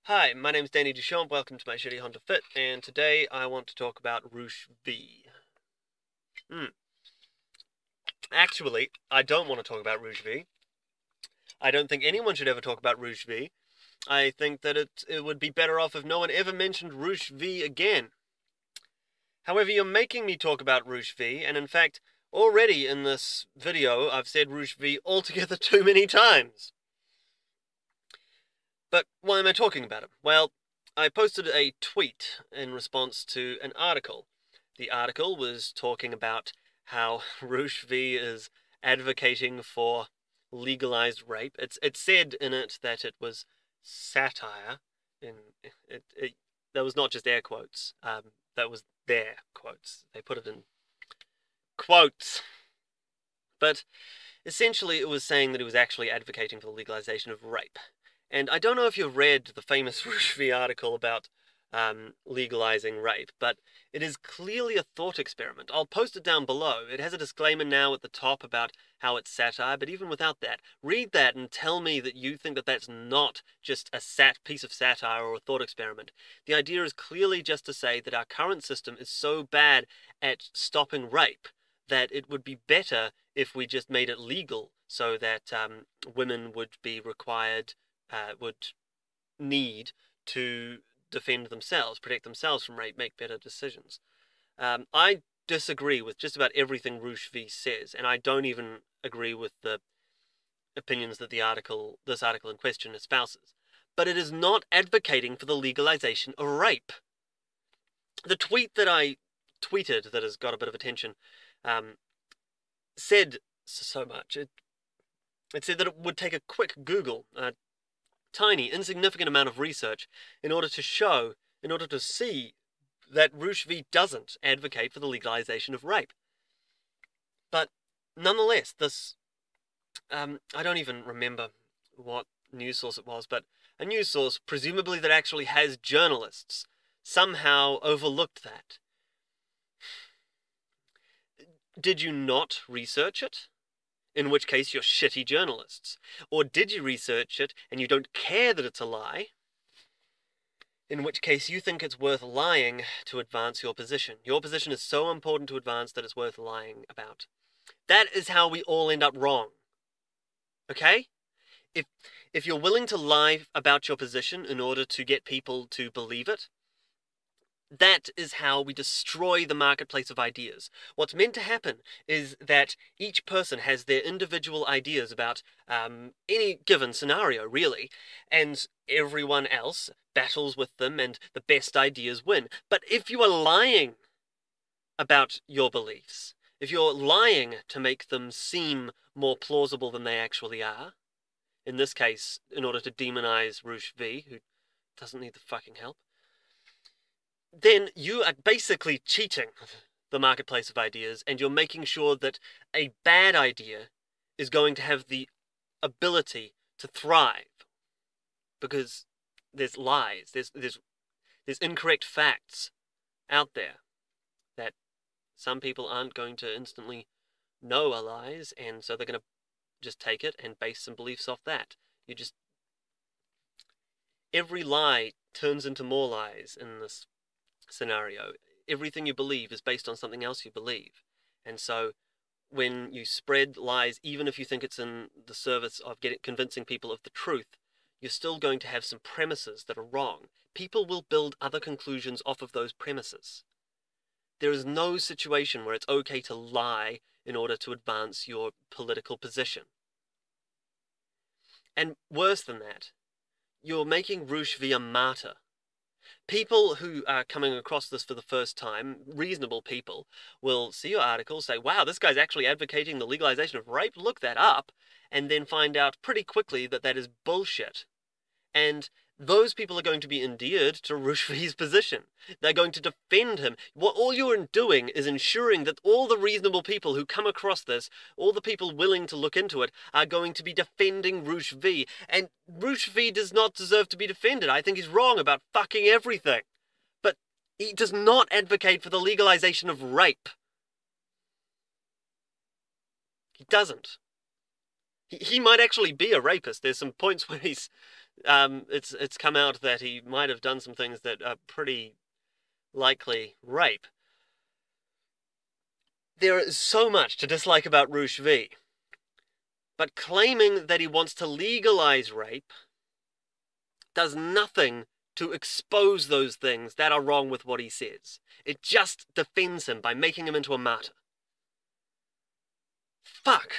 Hi, my name's Danny Duchamp, welcome to my shitty Honda Fit, and today I want to talk about Roosh V. Actually, I don't want to talk about Roosh V. I don't think anyone should ever talk about Roosh V. I think that it would be better off if no one ever mentioned Roosh V again. However, you're making me talk about Roosh V, and in fact, already in this video, I've said Roosh V altogether too many times. But why am I talking about him? Well, I posted a tweet in response to an article. The article was talking about how Roosh V is advocating for legalized rape. It said in it that it was satire. That was not just air quotes. That was their quotes. They put it in quotes. But essentially, it was saying that it was actually advocating for the legalization of rape. And I don't know if you've read the famous Roosh V article about legalizing rape, but it is clearly a thought experiment. I'll post it down below. It has a disclaimer now at the top about how it's satire, but even without that, read that and tell me that you think that that's not just a piece of satire or a thought experiment. The idea is clearly just to say that our current system is so bad at stopping rape that it would be better if we just made it legal so that women would be required would need to defend themselves, protect themselves from rape, make better decisions. I disagree with just about everything Roosh V says, and I don't even agree with the opinions that this article in question espouses. But it is not advocating for the legalization of rape. The tweet that I tweeted that has got a bit of attention said so much. It said that it would take a quick Google, tiny, insignificant amount of research in order to see that Roosh V doesn't advocate for the legalization of rape. But nonetheless, this, I don't even remember what news source it was, but a news source, presumably that actually has journalists, somehow overlooked that. Did you not research it? In which case you're shitty journalists. Or did you research it and you don't care that it's a lie? In which case you think it's worth lying to advance your position. Your position is so important to advance that it's worth lying about. That is how we all end up wrong. Okay? If you're willing to lie about your position in order to get people to believe it, that is how we destroy the marketplace of ideas. What's meant to happen is that each person has their individual ideas about any given scenario, really, and everyone else battles with them and the best ideas win. But if you are lying about your beliefs, if you're lying to make them seem more plausible than they actually are, in this case, in order to demonize Roosh V, who doesn't need the fucking help, then you are basically cheating the marketplace of ideas, and you're making sure that a bad idea is going to have the ability to thrive. Because there's lies, there's incorrect facts out there that some people aren't going to instantly know are lies, and so they're going to just take it and base some beliefs off that. Every lie turns into more lies in this scenario. Everything you believe is based on something else you believe. And so when you spread lies, even if you think it's in the service of convincing people of the truth, you're still going to have some premises that are wrong. People will build other conclusions off of those premises. There is no situation where it's okay to lie in order to advance your political position. And worse than that, you're making Roosh V a martyr. People who are coming across this for the first time, reasonable people, will see your article, say, wow, this guy's actually advocating the legalization of rape, look that up, and then find out pretty quickly that that is bullshit. And those people are going to be endeared to Roosh V's position. They're going to defend him. All you're doing is ensuring that all the reasonable people who come across this, all the people willing to look into it, are going to be defending Roosh V. And Roosh V does not deserve to be defended. I think he's wrong about fucking everything. But he does not advocate for the legalization of rape. He doesn't. He might actually be a rapist. There's some points where he's It's come out that he might have done some things that are pretty likely rape. There is so much to dislike about Roosh V, but claiming that he wants to legalize rape does nothing to expose those things that are wrong with what he says. It just defends him by making him into a martyr. Fuck.